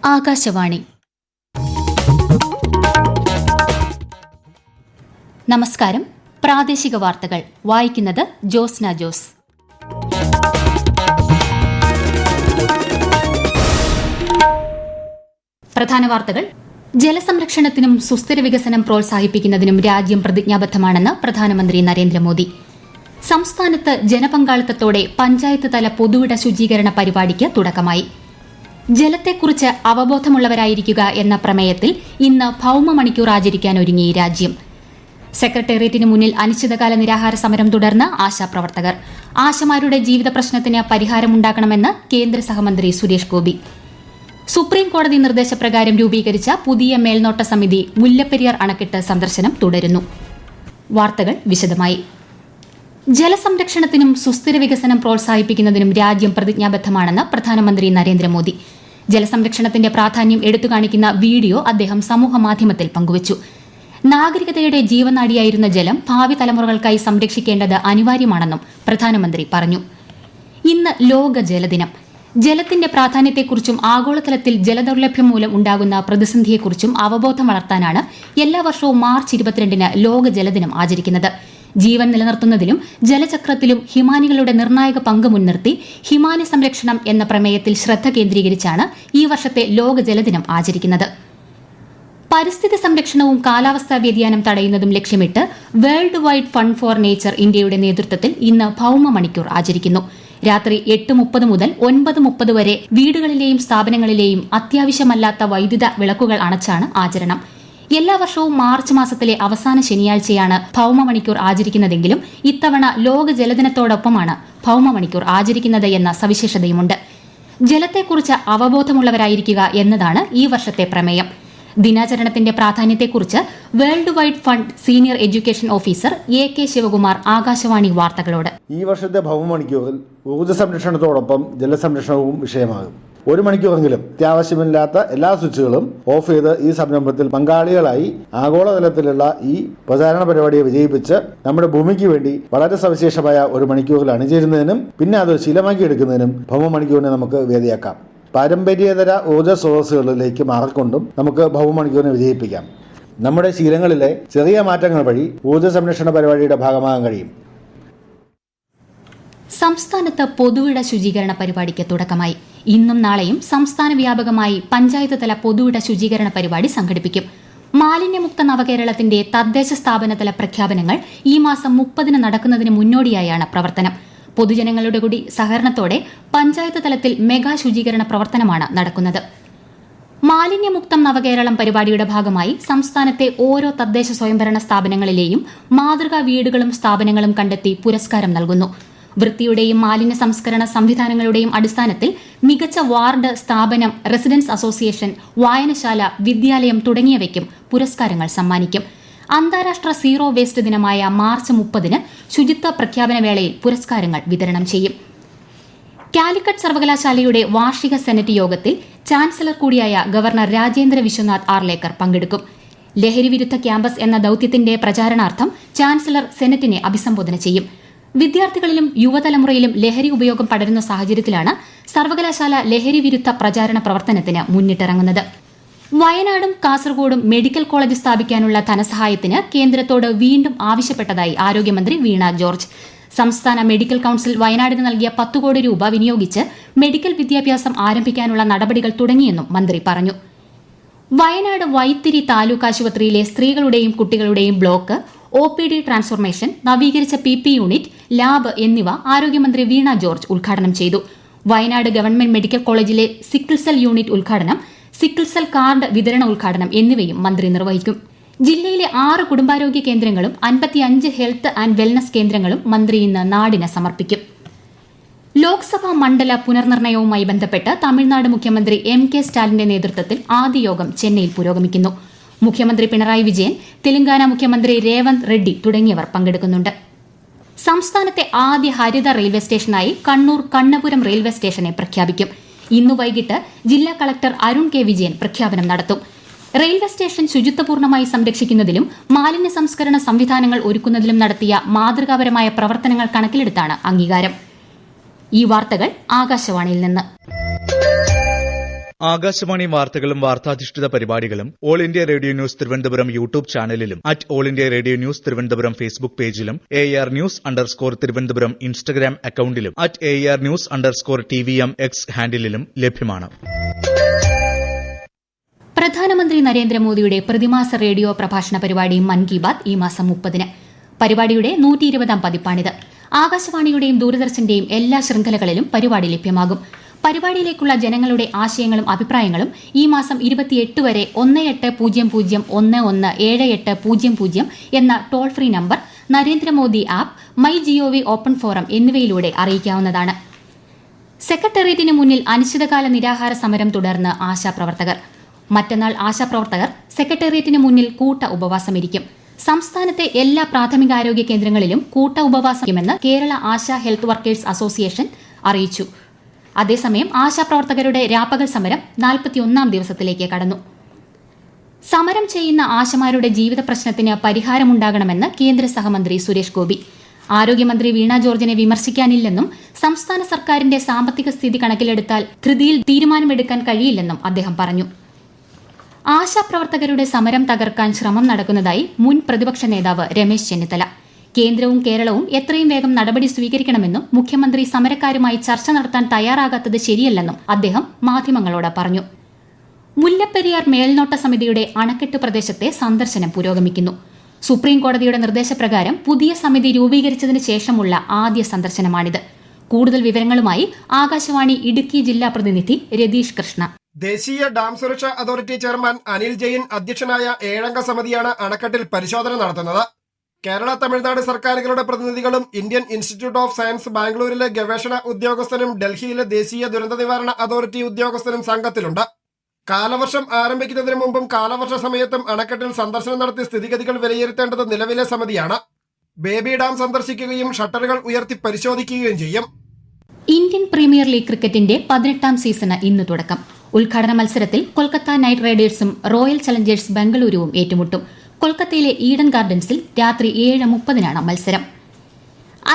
ആകാശവാണി. നമസ്കാരം. പ്രാദേശിക വാർത്തകൾ വായിക്കുന്നത് ജോസ്ന ജോസ്. പ്രധാന വാർത്തകൾ. ജലസംരക്ഷണത്തിനും സുസ്ഥിര വികസനം പ്രോത്സാഹിപ്പിക്കുന്നതിനും രാജ്യം പ്രതിജ്ഞാബദ്ധമാണെന്ന് പ്രധാനമന്ത്രി നരേന്ദ്രമോദി. സംസ്ഥാനത്ത് ജനപങ്കാളിത്തത്തോടെ പഞ്ചായത്ത് തല പൊതുവിട ശുചീകരണ പരിപാടിക്ക് തുടക്കമായി. ജലത്തെക്കുറിച്ച് അവബോധമുള്ളവരായിരിക്കുക എന്ന പ്രമേയത്തിൽ ഇന്ന് ഭൌമ മണിക്കൂർ ആചരിക്കാനൊരുങ്ങി രാജ്യം. സെക്രട്ടേറിയറ്റിന് മുന്നിൽ അനിശ്ചിതകാല നിരാഹാര സമരം തുടർന്ന് ആശാപ്രവർത്തകർ. ആശമാരുടെ ജീവിത പ്രശ്നത്തിന് പരിഹാരമുണ്ടാക്കണമെന്ന് കേന്ദ്ര സഹമന്ത്രി സുരേഷ് ഗോപി. സുപ്രീം കോടതി നിർദ്ദേശപ്രകാരം രൂപീകരിച്ച പുതിയ മേൽനോട്ട സമിതി മുല്ലപ്പെരിയാർ അണക്കെട്ട് സന്ദർശനം തുടരുന്നു. വാർത്തകൾ വിശദമായി. ജലസംരക്ഷണത്തിനും സുസ്ഥിര വികസനം പ്രോത്സാഹിപ്പിക്കുന്നതിനും രാജ്യം പ്രതിജ്ഞാബദ്ധമാണെന്ന് പ്രധാനമന്ത്രി നരേന്ദ്രമോദി. ജലസംരക്ഷണത്തിന്റെ പ്രാധാന്യം എടുത്തുകാണിക്കുന്ന വീഡിയോ അദ്ദേഹം സമൂഹമാധ്യമത്തിൽ പങ്കുവച്ചു. നാഗരികതയുടെ ജീവനാഡിയായിരുന്ന ജലം ഭാവി തലമുറകൾക്കായി സംരക്ഷിക്കേണ്ടത് അനിവാര്യമാണെന്നും പ്രധാനമന്ത്രി പറഞ്ഞു. ഇന്ന് ലോക ജലദിനം. ജലത്തിന്റെ പ്രാധാന്യത്തെക്കുറിച്ചും ആഗോളതലത്തിൽ ജലദൌർലഭ്യം മൂലം ഉണ്ടാകുന്ന പ്രതിസന്ധിയെക്കുറിച്ചും അവബോധം വളർത്താനാണ് എല്ലാ വർഷവും മാർച്ച് 22-ന് ലോക ജലദിനം ആചരിക്കുന്നത്. ജീവൻ നിലനിർത്തുന്നതിലും ജലചക്രത്തിലും ഹിമാനികളുടെ നിർണായക പങ്ക് മുൻനിർത്തി ഹിമാനി സംരക്ഷണം എന്ന പ്രമേയത്തിൽ ശ്രദ്ധ കേന്ദ്രീകരിച്ചാണ് ഈ വർഷത്തെ ലോക ജലദിനം ആചരിക്കുന്നത്. പരിസ്ഥിതി സംരക്ഷണവും കാലാവസ്ഥാ വ്യതിയാനം തടയുന്നതും ലക്ഷ്യമിട്ട് world wide fund for nature ഇന്ത്യയുടെ നേതൃത്വത്തിൽ ഇന്ന് ഭൌമ മണിക്കൂർ ആചരിക്കുന്നു. രാത്രി 8:30 മുതൽ 9:30 വരെ വീടുകളിലെയും സ്ഥാപനങ്ങളിലെയും അത്യാവശ്യമല്ലാത്ത വൈദ്യുത വിളക്കുകൾ അണച്ചാണ് ആചരണം. എല്ലാ വർഷവും മാർച്ച് മാസത്തിലെ അവസാന ശനിയാഴ്ചയാണ് ഭൌമ മണിക്കൂർ ആചരിക്കുന്നതെങ്കിലും ഇത്തവണ ലോക ജലദിനത്തോടൊപ്പമാണ് ഭൌമ മണിക്കൂർ ആചരിക്കുന്നത് എന്ന സവിശേഷതയുമുണ്ട്. ജലത്തെക്കുറിച്ച് അവബോധമുള്ളവരായിരിക്കുക എന്നതാണ് ഈ വർഷത്തെ പ്രമേയം. ദിനാചരണത്തിന്റെ പ്രാധാന്യത്തെക്കുറിച്ച് world wide fund senior education officer AK Sivakumar Akashvani വാർത്തകളോട്. ഈ വർഷത്തെ ഭൌമ മണിക്കൂറിൽ ഊർജ്ജ സംരക്ഷണത്തോടൊപ്പം ജലസംരക്ഷണവും വിഷയമാകും. ഒരു മണിക്കൂറെങ്കിലും അത്യാവശ്യമില്ലാത്ത എല്ലാ സ്വിച്ചുകളും ഓഫ് ചെയ്ത് ഈ സംരംഭത്തിൽ പങ്കാളികളായി ആഗോളതലത്തിലുള്ള ഈ പ്രചാരണ പരിപാടിയെ വിജയിപ്പിച്ച് നമ്മുടെ ഭൂമിക്ക് വേണ്ടി വളരെ സവിശേഷമായ ഒരു മണിക്കൂറിൽ അണിചേരുന്നതിനും പിന്നെ അത് ശീലമാക്കി എടുക്കുന്നതിനും ഭൌമ മണിക്കൂറിനെ നമുക്ക് വേദിയാക്കാം. പാരമ്പര്യേതര ഊർജ്ജ സ്രോതസ്സുകളിലേക്ക് മാറിക്കൊണ്ടും നമുക്ക് ഭൌമ മണിക്കൂറിനെ വിജയിപ്പിക്കാം. നമ്മുടെ ശീലങ്ങളിലെ ചെറിയ മാറ്റങ്ങൾ വഴി ഊർജ്ജ സംരക്ഷണ പരിപാടിയുടെ ഭാഗമാകാൻ കഴിയും. സംസ്ഥാനത്ത് പൊതുവിട ശുചീകരണ പരിപാടിക്ക് തുടക്കമായി. ഇന്നും നാളെയും സംസ്ഥാന വ്യാപകമായി പഞ്ചായത്ത് തല പൊതുവിട ശുചീകരണ പരിപാടി സംഘടിപ്പിക്കും. മാലിന്യമുക്ത നവകേരളത്തിന്റെ തദ്ദേശ സ്ഥാപനതല പ്രഖ്യാപനങ്ങൾ ഈ മാസം 30-ന് നടക്കുന്നതിന് മുന്നോടിയായാണ് പ്രവർത്തനം. പൊതുജനങ്ങളുടെ കൂടി സഹകരണത്തോടെ പഞ്ചായത്ത് തലത്തിൽ മെഗാ ശുചീകരണ പ്രവർത്തനമാണ് നടക്കുന്നത്. മാലിന്യമുക്തം നവകേരളം പരിപാടിയുടെ ഭാഗമായി സംസ്ഥാനത്തെ ഓരോ തദ്ദേശ സ്വയംഭരണ സ്ഥാപനങ്ങളിലെയും മാതൃകാ വീടുകളും സ്ഥാപനങ്ങളും കണ്ടെത്തി പുരസ്കാരം നൽകുന്നു. വൃത്തിയുടെയും മാലിന്യ സംസ്കരണ സംവിധാനങ്ങളുടെയും അടിസ്ഥാനത്തിൽ മികച്ച വാർഡ്, സ്ഥാപനം, റെസിഡൻസ് അസോസിയേഷൻ, വായനശാല, വിദ്യാലയം തുടങ്ങിയവയ്ക്കും പുരസ്കാരങ്ങൾ സമ്മാനിക്കും. അന്താരാഷ്ട്ര സീറോ വേസ്റ്റ് ദിനമായ മാർച്ച് 30-ന് ശുചിത്വ പ്രഖ്യാപന വേളയിൽ പുരസ്കാരങ്ങൾ വിതരണം ചെയ്യും. കാലിക്കറ്റ് സർവകലാശാലയുടെ വാർഷിക സെനറ്റ് യോഗത്തിൽ ചാൻസലർ കൂടിയായ ഗവർണർ രാജേന്ദ്ര വിശ്വനാഥ് ആർലേക്കർ പങ്കെടുക്കും. ലഹരി വിരുദ്ധ ക്യാമ്പസ് എന്ന ദൌത്യത്തിന്റെ പ്രചാരണാർത്ഥം ചാൻസലർ സെനറ്റിനെ അഭിസംബോധന ചെയ്യും. വിദ്യാർത്ഥികളിലും യുവതലമുറയിലും ലഹരി ഉപയോഗം പടരുന്ന സാഹചര്യത്തിലാണ് സർവകലാശാല ലഹരി വിരുദ്ധ പ്രചാരണ പ്രവർത്തനത്തിന് മുന്നിട്ടിറങ്ങുന്നത്. വയനാടും കാസർഗോഡും മെഡിക്കൽ കോളേജ് സ്ഥാപിക്കാനുള്ള ധനസഹായത്തിന് കേന്ദ്രത്തോട് വീണ്ടും ആവശ്യപ്പെട്ടതായി ആരോഗ്യമന്ത്രി വീണ ജോർജ്. സംസ്ഥാന മെഡിക്കൽ കൌൺസിൽ വയനാടിന് നൽകിയ 10 കോടി രൂപ വിനിയോഗിച്ച് മെഡിക്കൽ വിദ്യാഭ്യാസം ആരംഭിക്കാനുള്ള നടപടികൾ തുടങ്ങിയെന്നും മന്ത്രി പറഞ്ഞു. വയനാട് വൈത്തിരി താലൂക്ക് ആശുപത്രിയിലെ സ്ത്രീകളുടെയും കുട്ടികളുടെയും ബ്ലോക്ക്, OPD ട്രാൻസ്ഫോർമേഷൻ, നവീകരിച്ച PP യൂണിറ്റ്, ലാബ് എന്നിവ ആരോഗ്യമന്ത്രി വീണ ജോർജ് ഉദ്ഘാടനം ചെയ്തു. വയനാട് ഗവൺമെന്റ് മെഡിക്കൽ കോളേജിലെ സിക്കിൾ സെൽ യൂണിറ്റ് ഉദ്ഘാടനം, സിക്കിൾ സെൽ കാർഡ് വിതരണ ഉദ്ഘാടനം എന്നിവയും മന്ത്രി നിർവഹിക്കും. ജില്ലയിലെ 6 കുടുംബാരോഗ്യ കേന്ദ്രങ്ങളും 55 ഹെൽത്ത് ആൻഡ് വെൽനസ് കേന്ദ്രങ്ങളും മന്ത്രി ഇന്ന് നാടിന് സമർപ്പിക്കും. ലോക്സഭാ മണ്ഡല പുനർനിർണയവുമായി ബന്ധപ്പെട്ട് തമിഴ്നാട് മുഖ്യമന്ത്രി MK സ്റ്റാലിന്റെ നേതൃത്വത്തിൽ ആദ്യ യോഗം ചെന്നൈയിൽ പുരോഗമിക്കുന്നു. മുഖ്യമന്ത്രി പിണറായി വിജയൻ, തെലങ്കാന മുഖ്യമന്ത്രി രേവന്ത് റെഡ്ഡി തുടങ്ങിയവർ പങ്കെടുക്കുന്നുണ്ട്. സംസ്ഥാനത്തെ ആദ്യ ഹരിത റെയിൽവേ സ്റ്റേഷനായി കണ്ണൂർ കണ്ണപുരം റെയിൽവേ സ്റ്റേഷനെ പ്രഖ്യാപിക്കും. ഇന്നു വൈകിട്ട് ജില്ലാ കളക്ടർ അരുൺ K. വിജയൻ പ്രഖ്യാപനം നടത്തും. റെയിൽവേ സ്റ്റേഷൻ ശുചിത്വപൂർണ്ണമായി സംരക്ഷിക്കുന്നതിലും മാലിന്യ സംസ്കരണ സംവിധാനങ്ങൾ ഒരുക്കുന്നതിലും നടത്തിയ മാതൃകാപരമായ പ്രവർത്തനങ്ങൾ കണക്കിലെടുത്താണ് അംഗീകാരം. ഈ വാർത്തകൾ ആകാശവാണിയിൽ നിന്ന്. ആകാശവാണി വാർത്തകളും വാർത്താധിഷ്ഠിത പരിപാടികളും all India radio news Thiruvananthapuram YouTube ചാനലിലും all India radio news Thiruvananthapuram Facebook പേജിലും AR News_ തിരുവനന്തപുരം ഇൻസ്റ്റഗ്രാം അക്കൌണ്ടിലും AR News_TVM X ഹാൻഡിലും ലഭ്യമാണ്. പ്രധാനമന്ത്രി നരേന്ദ്രമോദിയുടെ പ്രതിമാസ റേഡിയോ പ്രഭാഷണ പരിപാടി മൻ കി ബാത് ഈ മാസം 30-ന്. പരിപാടിയുടെ 120-ാം പതിപ്പാണിത്. ആകാശവാണിയുടെയും ദൂരദർശന്റെയും എല്ലാ ശൃംഖലകളിലും പരിപാടി ലഭ്യമാകും. പരിപാടിയിലേക്കുള്ള ജനങ്ങളുടെ ആശയങ്ങളും അഭിപ്രായങ്ങളും ഈ മാസം 28 വരെ 1800117800 എന്ന toll free number, Narendra Modi app, my GOV open forum എന്നിവയിലൂടെ അറിയിക്കാവുന്നതാണ്. സെക്രട്ടേറിയറ്റിന് മുന്നിൽ അനിശ്ചിതകാല നിരാഹാര സമരം തുടർന്ന് ആശാപ്രവർത്തകർ. മറ്റന്നാൾ ആശാപ്രവർത്തകർ സെക്രട്ടേറിയറ്റിന് മുന്നിൽ കൂട്ട ഉപവാസമിരിക്കും. സംസ്ഥാനത്തെ എല്ലാ പ്രാഥമികാരോഗ്യ കേന്ദ്രങ്ങളിലും കൂട്ട ഉപവാസമെന്ന് Kerala ASHA health workers association അറിയിച്ചു. അതേസമയം ആശാപ്രവർത്തകരുടെ രാപ്പകൽ സമരം 41-ാം ദിവസത്തിലേക്ക് കടന്നു. സമരം ചെയ്യുന്ന ആശമാരുടെ ജീവിത പ്രശ്നത്തിന് പരിഹാരമുണ്ടാകണമെന്ന് കേന്ദ്ര സഹമന്ത്രി സുരേഷ് ഗോപി. ആരോഗ്യമന്ത്രി വീണ ജോർജിനെ വിമർശിക്കാനില്ലെന്നും സംസ്ഥാന സർക്കാരിന്റെ സാമ്പത്തിക സ്ഥിതി കണക്കിലെടുത്താൽ ധൃതിയിൽ തീരുമാനമെടുക്കാൻ കഴിയില്ലെന്നും അദ്ദേഹം പറഞ്ഞു. ആശാപ്രവർത്തകരുടെ സമരം തകർക്കാൻ ശ്രമം നടക്കുന്നതായി മുൻ പ്രതിപക്ഷ നേതാവ് രമേശ് ചെന്നിത്തല. കേന്ദ്രവും കേരളവും എത്രയും വേഗം നടപടി സ്വീകരിക്കണമെന്നും മുഖ്യമന്ത്രി സമരക്കാരുമായി ചർച്ച നടത്താൻ തയ്യാറാകാത്തത് ശരിയല്ലെന്നും അദ്ദേഹം മാധ്യമങ്ങളോട് പറഞ്ഞു. മുല്ലപ്പെരിയാർ മേൽനോട്ട സമിതിയുടെ അണക്കെട്ട് പ്രദേശത്തെ സന്ദർശനം പുരോഗമിക്കുന്നു. സുപ്രീം കോടതിയുടെ നിർദ്ദേശപ്രകാരം പുതിയ സമിതി രൂപീകരിച്ചതിന് ശേഷമുള്ള ആദ്യ സന്ദർശനമാണിത്. കൂടുതൽ വിവരങ്ങളുമായി ആകാശവാണി ഇടുക്കി ജില്ലാ പ്രതിനിധി രതീഷ് കൃഷ്ണ. ദേശീയ ഡാം സുരക്ഷാ അതോറിറ്റി ചെയർമാൻ അനിൽ ജെയിൻ അധ്യക്ഷനായ 7-അംഗ സമിതിയാണ് അണക്കെട്ടിൽ പരിശോധന നടത്തുന്നത്. കേരള, തമിഴ്നാട് സർക്കാരുകളുടെ പ്രതിനിധികളും ഇന്ത്യൻ ഇൻസ്റ്റിറ്റ്യൂട്ട് ഓഫ് സയൻസ് ബാംഗ്ലൂരിലെ ഗവേഷണ ഉദ്യോഗസ്ഥനും ഡൽഹിയിലെ ദേശീയ ദുരന്ത നിവാരണ അതോറിറ്റി ഉദ്യോഗസ്ഥനും സംഘത്തിലുണ്ട്. കാലവർഷം ആരംഭിക്കുന്നതിന് മുമ്പും കാലവർഷ സമയത്തും അണക്കെട്ടിൽ സന്ദർശനം നടത്തി സ്ഥിതിഗതികൾ വിലയിരുത്തേണ്ടത് നിലവിലെ സമിതിയാണ്. ബേബി ഡാം സന്ദർശിക്കുകയും ഷട്ടറുകൾ ഉയർത്തി പരിശോധിക്കുകയും ചെയ്യും. ഇന്ത്യൻ പ്രീമിയർ ലീഗ് ക്രിക്കറ്റിന്റെ 18-ാം സീസണ് ഇന്ന് തുടക്കം. ഉദ്ഘാടന മത്സരത്തിൽ കൊൽക്കത്ത നൈറ്റ് റൈഡേഴ്സും റോയൽ ചലഞ്ചേഴ്സ് ബംഗളൂരുവും ഏറ്റുമുട്ടും. കൊൽക്കത്തയിലെ ഈഡൻ ഗാർഡൻസിൽ രാത്രി 7:30-നാണ് മത്സരം.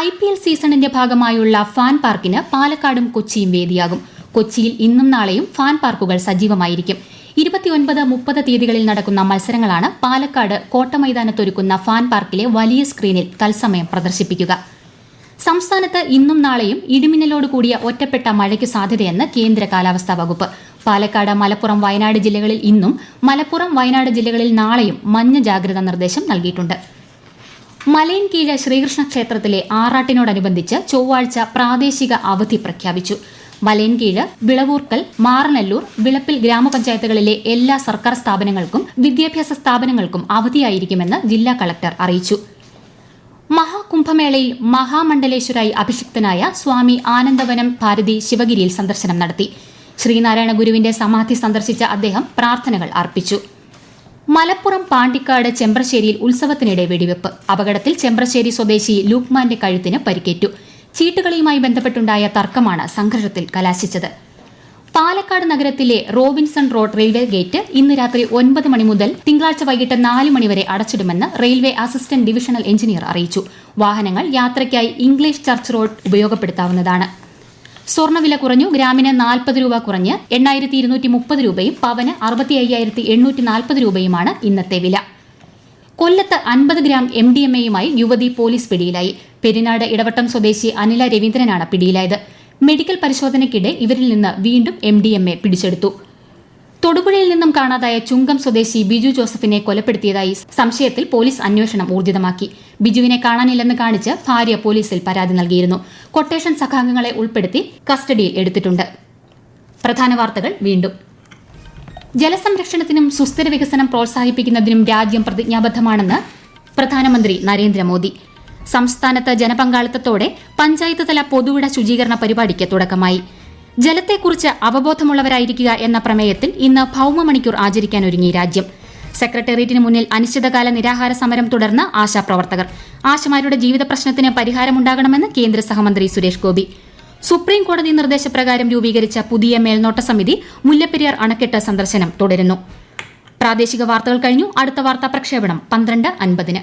IPL സീസണിന്റെ ഭാഗമായുള്ള ഫാൻ പാർക്കിന് പാലക്കാടും കൊച്ചിയും വേദിയാകും. കൊച്ചിയിൽ ഇന്നും നാളെയും ഫാൻ പാർക്കുകൾ സജീവമായിരിക്കും. 29-30 തീയതികളിൽ നടക്കുന്ന മത്സരങ്ങളാണ് പാലക്കാട് കോട്ടമൈതാനത്തൊരുക്കുന്ന ഫാൻ പാർക്കിലെ വലിയ സ്ക്രീനിൽ തത്സമയം പ്രദർശിപ്പിക്കുക. സംസ്ഥാനത്ത് ഇന്നും നാളെയും ഇടിമിന്നലോട് കൂടിയ ഒറ്റപ്പെട്ട മഴയ്ക്ക് സാധ്യതയെന്ന് കേന്ദ്ര കാലാവസ്ഥാ വകുപ്പ്. പാലക്കാട്, മലപ്പുറം, വയനാട് ജില്ലകളിൽ ഇന്നും, മലപ്പുറം, വയനാട് ജില്ലകളിൽ നാളെയും മഞ്ഞ ജാഗ്രതാ നിർദ്ദേശം നൽകിയിട്ടുണ്ട്. മലയൻകീഴ് ശ്രീകൃഷ്ണ ക്ഷേത്രത്തിലെ ആറാട്ടിനോടനുബന്ധിച്ച് ചൊവ്വാഴ്ച പ്രാദേശിക അവധി പ്രഖ്യാപിച്ചു. മലയൻകീഴ്, വിളവൂർക്കൽ, മാറനല്ലൂർ, വിളപ്പിൽ ഗ്രാമപഞ്ചായത്തുകളിലെ എല്ലാ സർക്കാർ സ്ഥാപനങ്ങൾക്കും വിദ്യാഭ്യാസ സ്ഥാപനങ്ങൾക്കും അവധിയായിരിക്കുമെന്ന് ജില്ലാ കളക്ടർ അറിയിച്ചു. മഹാകുംഭമേളയിൽ മഹാമണ്ഡലേശ്വരായി അഭിഷിക്തനായ സ്വാമി ആനന്ദവനം ഭാരതി ശിവഗിരിയിൽ സന്ദർശനം നടത്തി. ശ്രീനാരായണ ഗുരുവിന്റെ സമാധി സന്ദർശിച്ച അദ്ദേഹം പ്രാർത്ഥനകൾ അർപ്പിച്ചു. മലപ്പുറം പാണ്ടിക്കാട് ചെമ്പ്രശ്ശേരിയിൽ ഉത്സവത്തിനിടെ വെടിവെപ്പ്. അപകടത്തിൽ ചെമ്പ്രശ്ശേരി സ്വദേശി ലൂക്മാന്റെ കഴുത്തിന് പരിക്കേറ്റു. ചീട്ടുകളിയുമായി ബന്ധപ്പെട്ടുണ്ടായ തർക്കമാണ് സംഘർഷത്തിൽ കലാശിച്ചത്. പാലക്കാട് നഗരത്തിലെ റോബിൻസൺ റോഡ് റെയിൽവേ ഗേറ്റ് ഇന്ന് രാത്രി 9 മണി മുതൽ തിങ്കളാഴ്ച വൈകിട്ട് 4 മണിവരെ അടച്ചിടുമെന്ന് റെയിൽവേ അസിസ്റ്റന്റ് ഡിവിഷണൽ എഞ്ചിനീയർ അറിയിച്ചു. വാഹനങ്ങൾ യാത്രയ്ക്കായി ഇംഗ്ലീഷ് ചർച്ച് റോഡ് ഉപയോഗപ്പെടുത്താവുന്നതാണ്. സ്വർണ്ണവില കുറഞ്ഞു. ഗ്രാമിന് 40 രൂപ കുറഞ്ഞ് 8,230 രൂപയും പവന് 65,840 രൂപയുമാണ് ഇന്നത്തെ വില. കൊല്ലത്ത് 50 ഗ്രാം MDMA-യുമായി യുവതി പോലീസ് പിടിയിലായി. പെരിനാട് ഇടവട്ടം സ്വദേശി അനില രവീന്ദ്രനാണ് പിടിയിലായത്. മെഡിക്കൽ പരിശോധനയ്ക്കിടെ ഇവരിൽ നിന്ന് വീണ്ടും MDMA പിടിച്ചെടുത്തു. തൊടുപുഴയിൽ നിന്നും കാണാതായ ചുങ്കം സ്വദേശി ബിജു ജോസഫിനെ കൊലപ്പെടുത്തിയതായി സംശയത്തിൽ പോലീസ് അന്വേഷണം ഊർജിതമാക്കി. ബിജുവിനെ കാണാനില്ലെന്ന് കാണിച്ച് ഭാര്യ പോലീസിൽ പരാതി നൽകിയിരുന്നു. കൊട്ടേഷൻ സഖാംഗങ്ങളെ ഉൾപ്പെടുത്തി കസ്റ്റഡിയിൽ എടുത്തിട്ടുണ്ട്. പ്രധാന വാർത്തകൾ വീണ്ടും. ജലസംരക്ഷണത്തിനും സുസ്ഥിര വികസനം പ്രോത്സാഹിപ്പിക്കുന്നതിനും രാജ്യം പ്രതിജ്ഞാബദ്ധമാണെന്ന് പ്രധാനമന്ത്രി നരേന്ദ്രമോദി. സംസ്ഥാനത്ത് ജനപങ്കാളിത്തത്തോടെ പഞ്ചായത്ത് തല പൊതുവിട ശുചീകരണ പരിപാടിക്ക് തുടക്കമായി. ജലത്തെക്കുറിച്ച് അവബോധമുള്ളവരായിരിക്കുക എന്ന പ്രമേയത്തിൽ ഇന്ന് ഭൌമമണിക്കൂർ ആചരിക്കാനൊരുങ്ങി രാജ്യം. സെക്രട്ടേറിയറ്റിന് മുന്നിൽ അനിശ്ചിതകാല നിരാഹാര സമരം തുടർന്ന് ആശാപ്രവർത്തകർ. ആശമാരുടെ ജീവിത പ്രശ്നത്തിന് പരിഹാരമുണ്ടാകണമെന്ന് കേന്ദ്ര സഹമന്ത്രി സുരേഷ് ഗോപി. സുപ്രീം കോടതി നിർദ്ദേശപ്രകാരം രൂപീകരിച്ച പുതിയ മേൽനോട്ട സമിതി മുല്ലപ്പെരിയാർ അണക്കെട്ട് സന്ദർശനം തുടരുന്നു. പ്രാദേശിക വാർത്തകൾ കഴിഞ്ഞു. അടുത്ത വാർത്താ പ്രക്ഷേപണം 12:50.